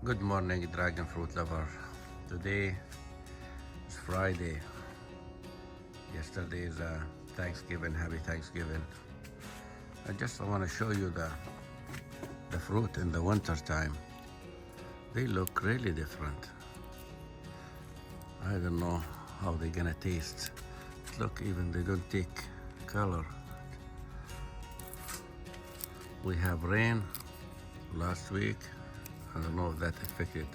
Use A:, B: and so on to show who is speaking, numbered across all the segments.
A: Good morning, dragon fruit lover. Today is Friday. Yesterday is Thanksgiving. Happy Thanksgiving. I want to show you the fruit in the winter time. They look really different. I don't know how they're gonna taste. Look, even they don't take color. We have rain last week. I don't know if that affected.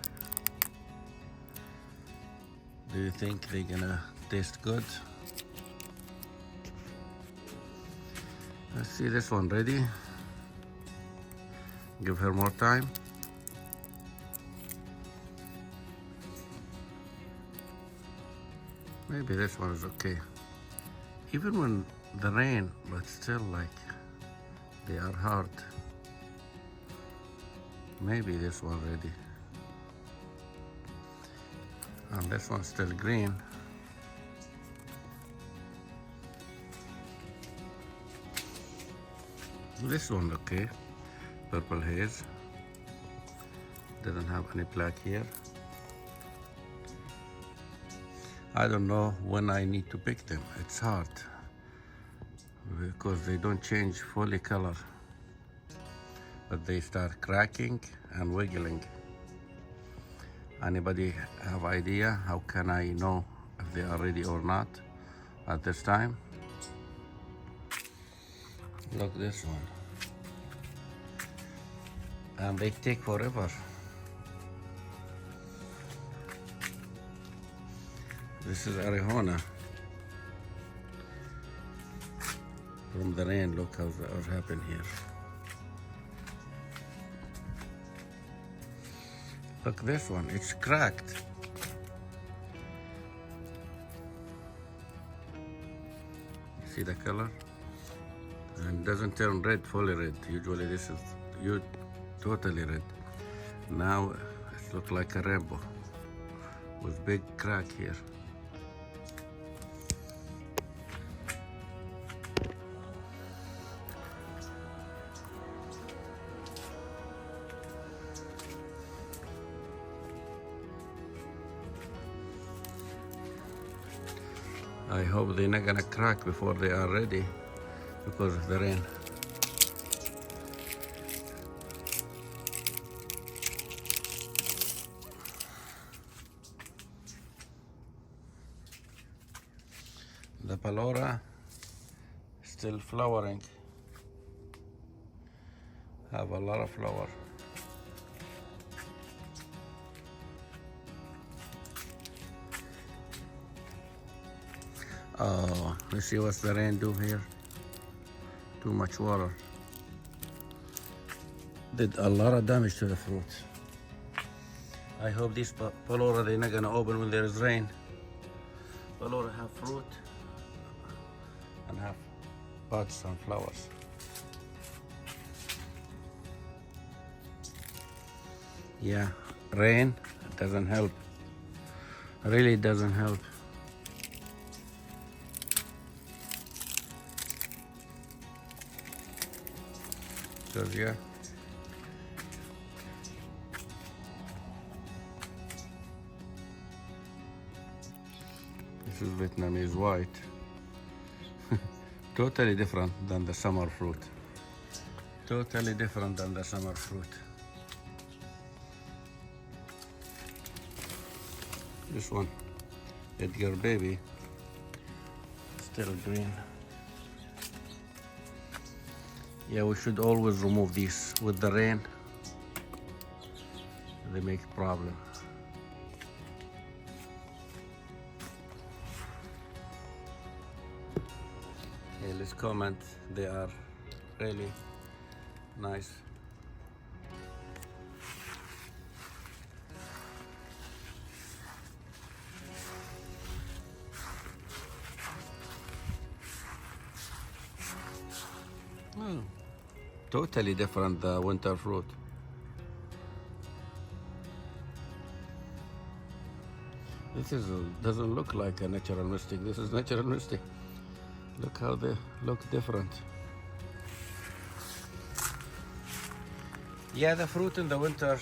A: Do you think they're gonna taste good? Let's see this one ready. Give her more time. Maybe this one is okay. Even when the rain, but still like they are hard. Maybe this one ready. And this one's still green. This one okay. Purple haze. Doesn't have any black here. I don't know when I need to pick them. It's hard because they don't change fully color, but they start cracking and wiggling. Anybody have idea how can I know if they are ready or not at this time? Look this one. And they take forever. This is Arizona. From the rain, look how what happened here. Look this one, it's cracked. See the color? And it doesn't turn red, fully red. Usually this is totally red. Now it looks like a rainbow with big crack here. I hope they're not gonna crack before they are ready because of the rain. The Palora still flowering. Have a lot of flower. Oh, let's see what's the rain do here. Too much water. Did a lot of damage to the fruit. I hope these Palora they're not gonna open when there is rain. Palora have fruit and have buds and flowers. Yeah, rain doesn't help. Really doesn't help. Because yeah, this is Vietnamese white. Totally different than the summer fruit. Totally different than the summer fruit. This one, Edgar baby, still green. Yeah, we should always remove these with the rain. They make a problem. Okay, let's comment. They are really nice. Oh, totally different the winter fruit. This doesn't look like a natural mystic. This is natural mystic. Look how they look different. Yeah, the fruit in the winter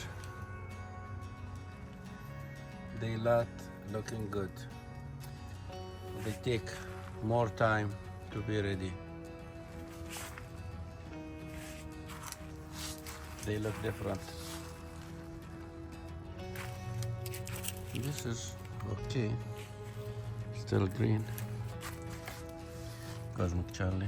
A: They lot looking good. They take more time to be ready. They look different. This is okay. Still green. Cosmic Charlie.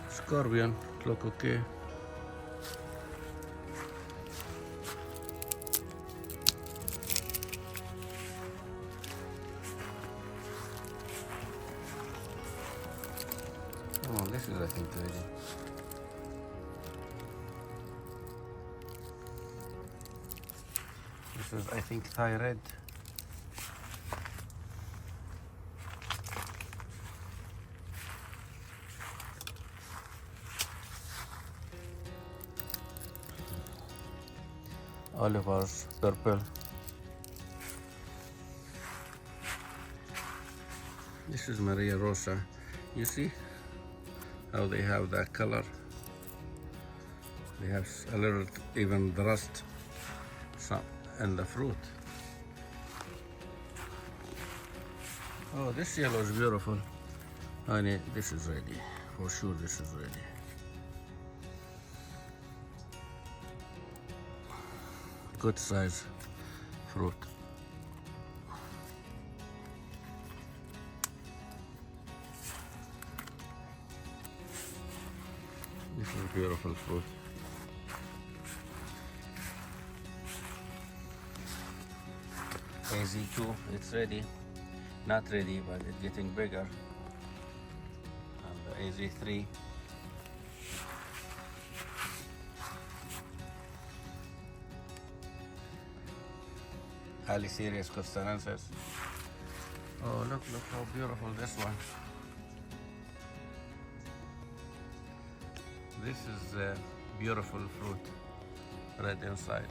A: Scorpion, look okay. Oh, this is I think ready. This is I think Thai red. Oliver's purple. This is Maria Rosa. You see how they have that color? They have a little even the rust and the fruit. Oh, this yellow is beautiful. Honey, this is ready. For sure this is ready. Good size fruit. This is beautiful fruit. AZ2, it's ready. Not ready, but it's getting bigger. And the AZ3. Alicerius costanensis. Oh, look how beautiful this one. This is a beautiful fruit, red inside.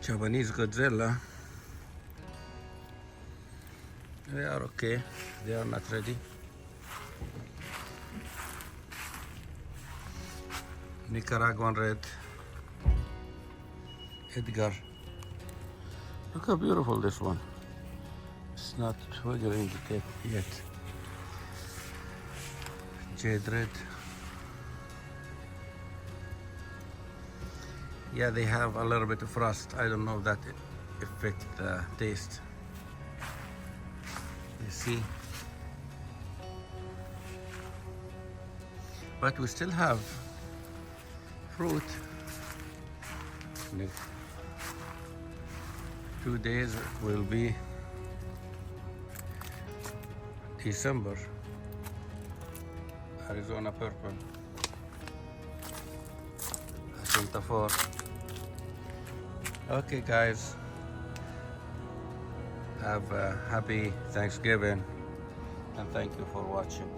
A: Japanese Godzilla. They are okay. They are not ready. Nicaraguan red. Edgar. Look how beautiful this one. It's not wiggling the tape yet. Jade red. Yeah, they have a little bit of frost. I don't know if that affects the taste. You see? But we still have fruit. 2 days will be December. Arizona purple. Santa 4. Okay guys, have a happy Thanksgiving and thank you for watching.